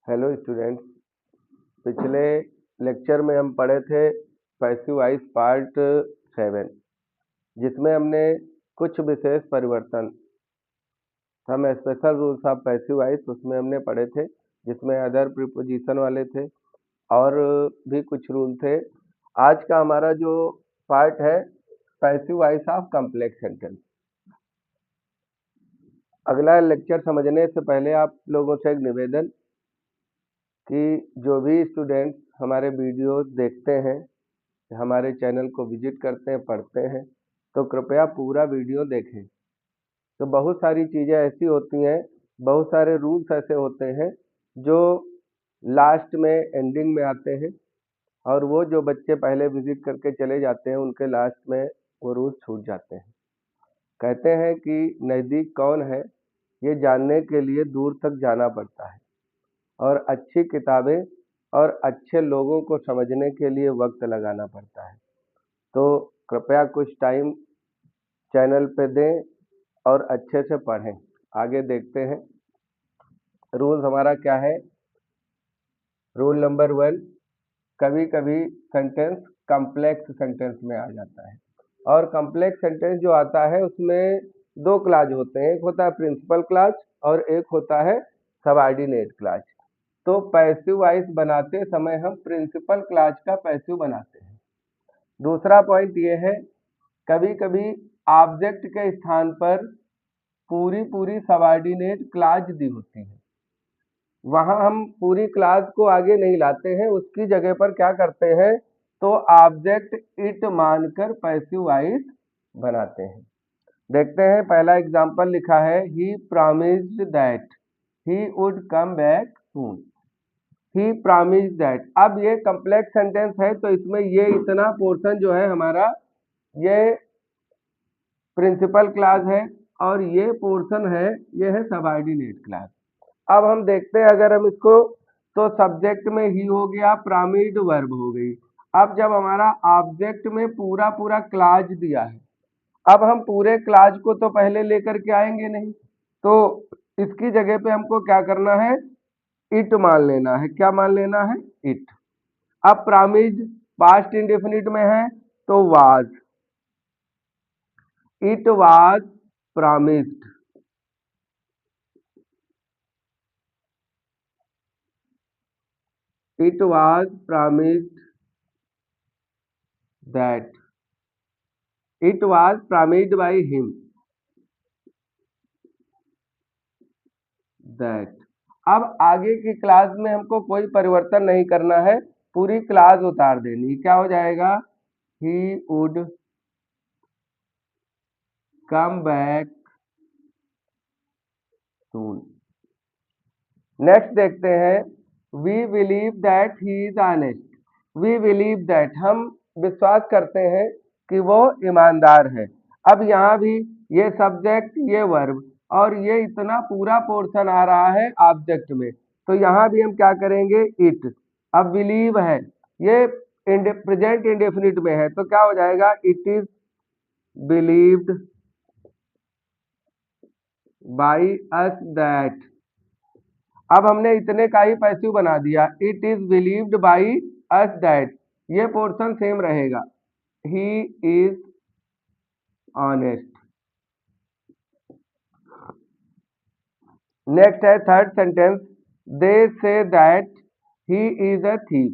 Hello students. पिछले lecture में हम पढ़े थे पैसिव वॉइस पार्ट 7, जिसमें हमने कुछ विशेष परिवर्तन, हम special rules of passive voice उसमें हमने पढ़े थे, जिसमें अदर प्रीपोजिशन वाले थे और भी कुछ रूल थे। आज का हमारा जो पार्ट है passive voice of complex sentence. अगला लेक्चर समझने से पहले आप लोगों से एक निवेदन कि जो भी स्टूडेंट्स हमारे वीडियोस देखते हैं, हमारे चैनल को विजिट करते हैं, पढ़ते हैं, तो कृपया पूरा वीडियो देखें। तो बहुत सारी चीज़ें ऐसी होती हैं, बहुत सारे रूल्स ऐसे होते हैं जो लास्ट में एंडिंग में आते हैं, और वो जो बच्चे पहले विजिट करके चले जाते हैं उनके लास्ट में वो रूल्स छूट जाते हैं। कहते हैं कि नज़दीक कौन है ये जानने के लिए दूर तक जाना पड़ता है, और अच्छी किताबें और अच्छे लोगों को समझने के लिए वक्त लगाना पड़ता है। तो कृपया कुछ टाइम चैनल पे दें और अच्छे से पढ़ें। आगे देखते हैं रूल हमारा क्या है। रूल नंबर 1, कभी कभी सेंटेंस कॉम्प्लेक्स सेंटेंस में आ जाता है, और कॉम्प्लेक्स सेंटेंस जो आता है उसमें दो क्लास होते हैं, एक होता है प्रिंसिपल क्लास और एक होता है सबऑर्डिनेट क्लास। तो पैसिव वॉइस बनाते समय हम प्रिंसिपल क्लास का पैसिव बनाते हैं। दूसरा पॉइंट ये है, कभी कभी ऑब्जेक्ट के स्थान पर पूरी सबऑर्डिनेट क्लास दी होती है, वहां हम पूरी क्लास को आगे नहीं लाते हैं, उसकी जगह पर क्या करते हैं, तो ऑब्जेक्ट इट मानकर पैसिव वॉइस बनाते हैं। देखते हैं, पहला एग्जांपल लिखा है, he promised that he would come back soon. He promised that, अब ये कॉम्प्लेक्स सेंटेंस है तो इसमें ये इतना पोर्शन जो है हमारा, ये प्रिंसिपल क्लास है और ये पोर्शन है, ये है सबऑर्डिनेट क्लास। अब हम देखते हैं, अगर हम इसको, तो सब्जेक्ट में ही हो गया, प्रॉमिस्ड वर्ब हो गई। अब जब हमारा ऑब्जेक्ट में पूरा क्लास दिया है, अब हम पूरे क्लास को तो पहले लेकर के आएंगे नहीं, तो इसकी जगह पे हमको क्या करना है, इट मान लेना है। क्या मान लेना है, इट। अब प्रॉमिस्ड पास्ट इंडेफिनिट में है तो was, it was promised. It was promised that, it was promised by him that. अब आगे की क्लास में हमको कोई परिवर्तन नहीं करना है, पूरी क्लास उतार देनी। क्या हो जाएगा, he would come back soon. Next देखते हैं, we believe that he is honest. We believe that, हम विश्वास करते हैं कि वो ईमानदार है। अब यहाँ भी ये सब्जेक्ट, ये वर्ब, और ये इतना पूरा पोर्शन आ रहा है ऑब्जेक्ट में, तो यहाँ भी हम क्या करेंगे, इट। अब बिलीव है, ये प्रेजेंट इंडेफिनिट में है, तो क्या हो जाएगा, it is believed by us that. अब हमने इतने का ही पैसिव बना दिया, it is believed by us that, ये पोर्शन सेम रहेगा, ही इज ऑनेस्ट। नेक्स्ट है third sentence, they say that he is a thief.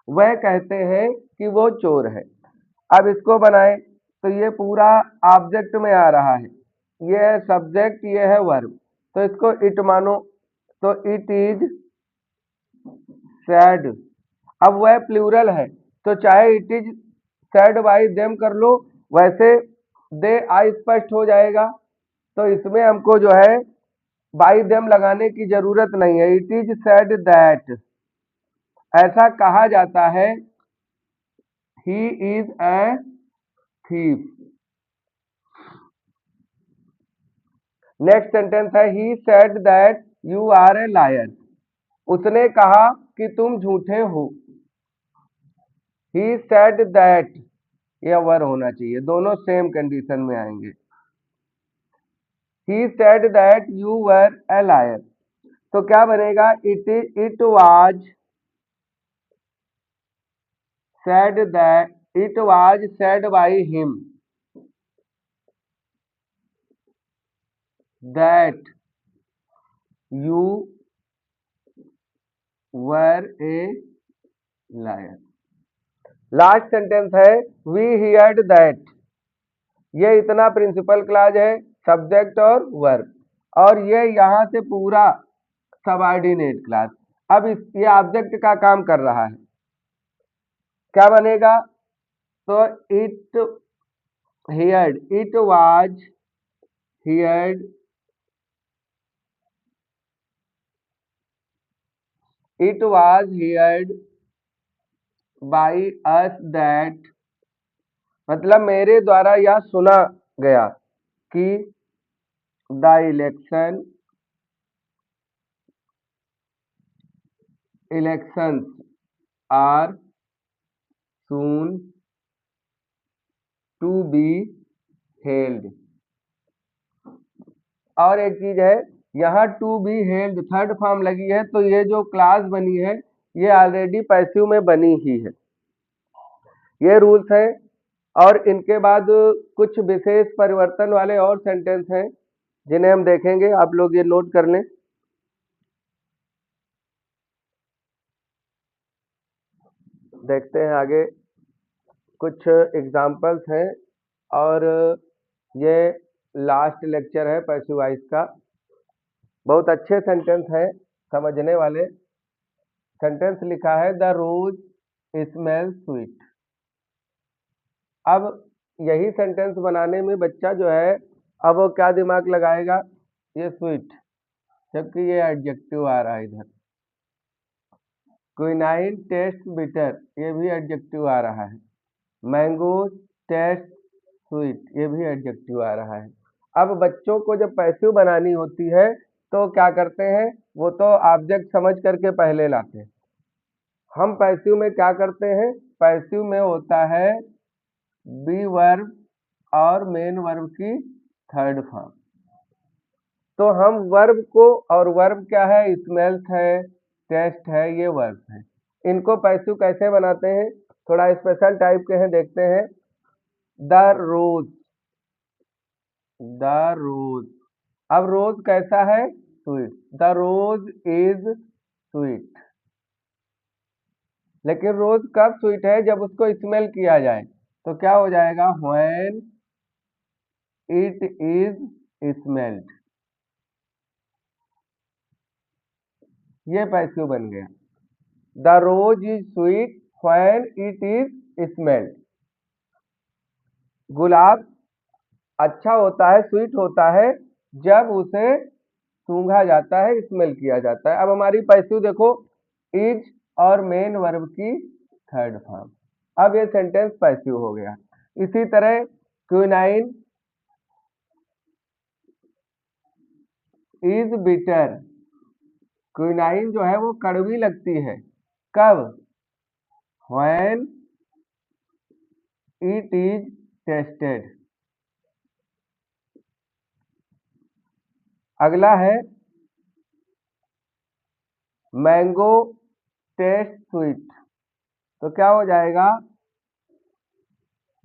वह कहते हैं कि वो चोर है। अब इसको बनाए तो ये पूरा ऑब्जेक्ट में आ रहा है, ये है सब्जेक्ट, ये है वर्ब, तो इसको इट मानो, तो इट इज सैड। अब वह प्लूरल है, तो चाहे it is sad by them कर लो, वैसे दे आई स्पष्ट हो जाएगा, तो इसमें हमको जो है बाई देम लगाने की जरूरत नहीं है। इट इज सैड दैट, ऐसा कहा जाता है, he is a thief. Next sentence है, he said that you are a liar. उसने कहा कि तुम झूठे हो। ही सेड दैट, यह वर होना चाहिए, दोनों सेम कंडीशन में आएंगे। ही said that you were A lawyer. तो क्या बनेगा, it was said by him that you were a liar। Last sentence है वी हियर्ड दैट, ये इतना प्रिंसिपल क्लॉज है, सब्जेक्ट और वर्ब, और ये यहाँ से पूरा सबऑर्डिनेट क्लॉज। अब ये ऑब्जेक्ट का काम कर रहा है, क्या बनेगा, तो it heard, it was heard, it was heard by us that, मतलब मेरे द्वारा यह सुना गया कि the elections are soon to be held. और एक चीज है, यहाँ to be held third form लगी है, तो ये जो क्लास बनी है ये ऑलरेडी पैसिव में बनी ही है। ये रूल्स हैं, और इनके बाद कुछ विशेष परिवर्तन वाले और सेंटेंस हैं जिन्हें हम देखेंगे, आप लोग ये नोट कर लें। देखते हैं आगे, कुछ एग्जाम्पल्स हैं, और ये लास्ट लेक्चर है पैसिव वॉइस का। बहुत अच्छे सेंटेंस हैं, समझने वाले। सेंटेंस लिखा है द रोज स्मेल स्वीट। अब यही सेंटेंस बनाने में बच्चा जो है, अब वो क्या दिमाग लगाएगा, ये स्वीट, जबकि ये एडजेक्टिव आ रहा है इधर। क्विनाइन टेस्ट बिटर, ये भी एडजेक्टिव आ रहा है। मैंगो टेस्ट स्वीट, ये भी एडजेक्टिव आ रहा है। अब बच्चों को जब पैसिव बनानी होती है तो क्या करते हैं, वो तो ऑब्जेक्ट समझ करके पहले लाते हैं। हम पैसिव में क्या करते हैं, पैसिव में होता है बी वर्ब और मेन वर्ब की थर्ड फॉर्म। तो हम वर्ब को, और वर्ब क्या है, स्मेल्स है, टेस्ट है, ये वर्ब है। इनको पैसिव कैसे बनाते हैं, थोड़ा स्पेशल टाइप के हैं, देखते हैं। द रोज, द रोज, अब रोज कैसा है, sweet, the rose is sweet. लेकिन रोज कब स्वीट है, जब उसको स्मेल किया जाए, तो क्या हो जाएगा, व्हेन इट इज स्मेल्ड। ये पैसिव बन गया, the rose is sweet when it is smelled. गुलाब अच्छा होता है, स्वीट होता है, जब उसे सूंघा जाता है, स्मेल किया जाता है। अब हमारी पैसिव देखो, इज और मेन वर्ब की थर्ड फॉर्म। अब ये सेंटेंस पैसिव हो गया। इसी तरह क्विनाइन इज बिटर, क्विनाइन जो है वो कड़वी लगती है, कब, व्हेन इट इज टेस्टेड। अगला है मैंगो टेस्ट स्वीट, तो क्या हो जाएगा,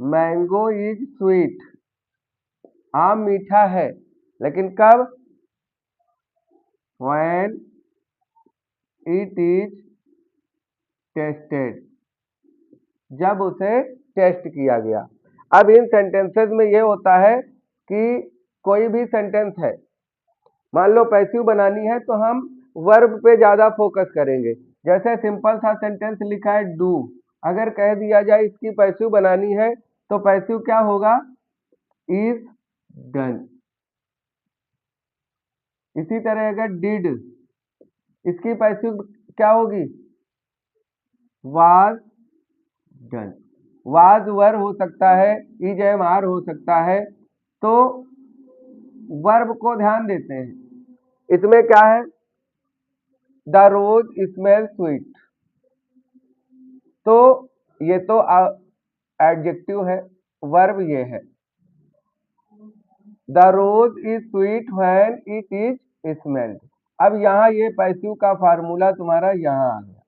मैंगो इज स्वीट, आम मीठा है, लेकिन कब, व्हेन इट इज टेस्टेड, जब उसे टेस्ट किया गया। अब इन सेंटेंसेस में ये होता है कि कोई भी सेंटेंस है, मान लो पैसिव बनानी है, तो हम वर्ब पे ज्यादा फोकस करेंगे। जैसे सिंपल सा सेंटेंस लिखा है डू, अगर कह दिया जाए इसकी पैसिव बनानी है, तो पैसिव क्या होगा, इज डन। इसी तरह अगर डिड, इसकी पैसिव क्या होगी, वाज डन। वाज वर हो सकता है, इज एम आर हो सकता है, तो वर्ब को ध्यान देते हैं। इसमें क्या है, द रोज स्मेल स्वीट, तो ये तो एडजेक्टिव है, वर्ब ये है। The rose is sweet when it is smelled, अब यहाँ ये पैसिव का फार्मूला तुम्हारा यहाँ आ गया।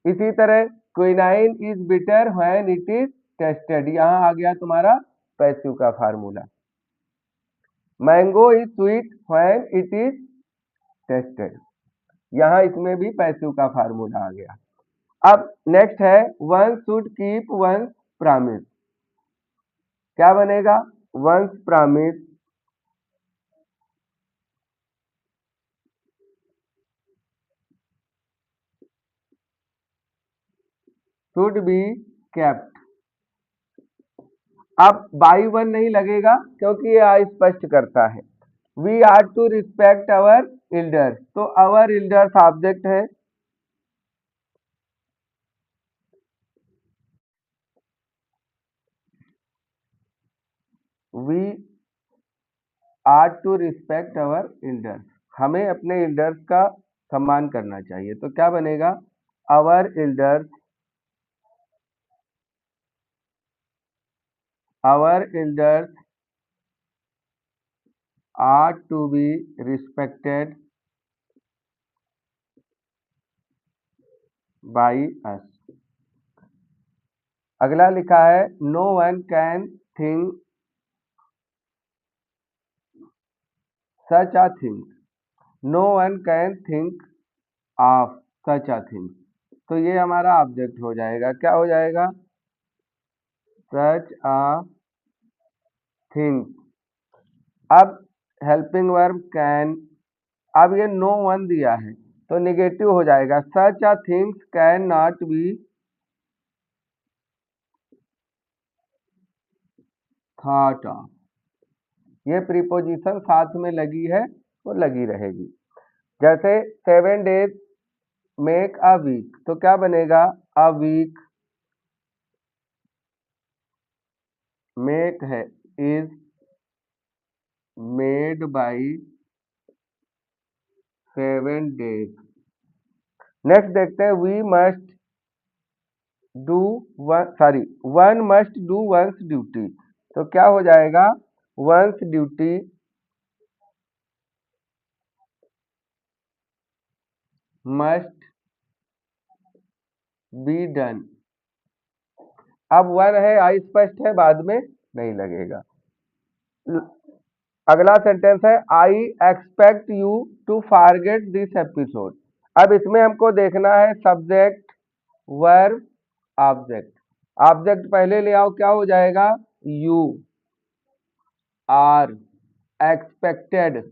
इसी तरह quinine is bitter when it is tested, यहाँ आ गया तुम्हारा पैसिव का formula. Mango is sweet when it is tested, यहाँ इसमें भी पैसिव का फार्मूला आ गया। अब नेक्स्ट है one should keep one promise, क्या बनेगा? One's promise should be kept. अब बाई वन नहीं लगेगा क्योंकि ये अस्पष्ट करता है। We are to respect our elders, तो अवर एल्डर्स ऑब्जेक्ट है, we are to respect our elders, हमें अपने एल्डर्स का सम्मान करना चाहिए। तो क्या बनेगा? Our elders, our elders are to be respected by us। अगला लिखा है no one can think such a thing, no one can think of such a thing, तो ये हमारा ऑब्जेक्ट हो जाएगा। क्या हो जाएगा? Such a thing. अब हेल्पिंग वर्ब कैन, अब ये नो वन दिया है तो निगेटिव हो जाएगा। Such a things can not be thought of, ये प्रीपोजिशन साथ में लगी है तो लगी रहेगी। जैसे 7 days मेक अ वीक, तो क्या बनेगा? अ वीक, मेक है is made by 7 days। Next देखते हैं we must do one must do one's duty, तो क्या हो जाएगा? One's duty must be done. अब वन है अस्पष्ट है, बाद में नहीं लगेगा। अगला सेंटेंस है I expect you to forget this episode. अब इसमें हमको देखना है सब्जेक्ट वर्ब ऑब्जेक्ट। ऑब्जेक्ट पहले ले आओ, क्या हो जाएगा? You are expected,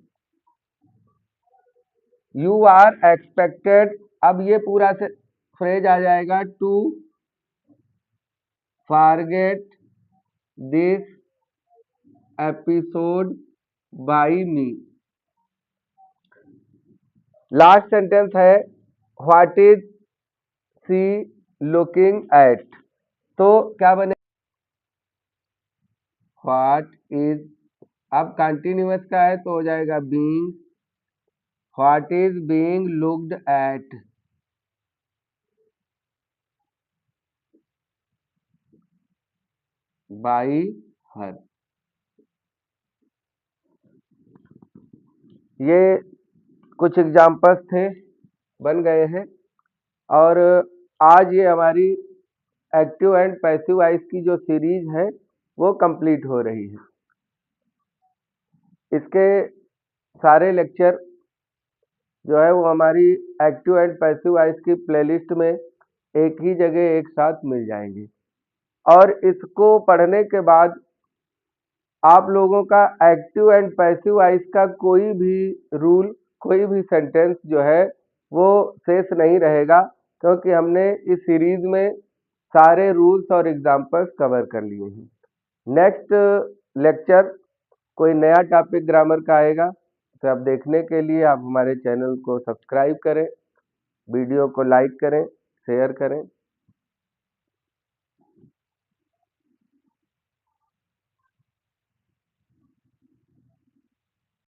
you are expected. अब ये पूरा से फ्रेज आ जाएगा to forget this episode by me. Last sentence है what is she looking at, तो क्या बने? व्हाट इज, अब कंटिन्यूअस का है तो हो जाएगा being, what is being looked at by her. ये कुछ एग्जाम्पल्स थे, बन गए हैं। और आज ये हमारी एक्टिव एंड पैसिव वॉइस की जो सीरीज है वो कंप्लीट हो रही है। इसके सारे लेक्चर जो है वो हमारी एक्टिव एंड पैसिव वॉइस की प्लेलिस्ट में एक ही जगह एक साथ मिल जाएंगे। और इसको पढ़ने के बाद आप लोगों का एक्टिव एंड पैसिव वॉइस का कोई भी रूल, कोई भी सेंटेंस जो है वो शेष नहीं रहेगा, क्योंकि हमने इस सीरीज में सारे रूल्स और एग्जाम्पल्स कवर कर लिए हैं। नेक्स्ट लेक्चर कोई नया टॉपिक ग्रामर का आएगा, तो अब देखने के लिए आप हमारे चैनल को सब्सक्राइब करें, वीडियो को लाइक करें, शेयर करें।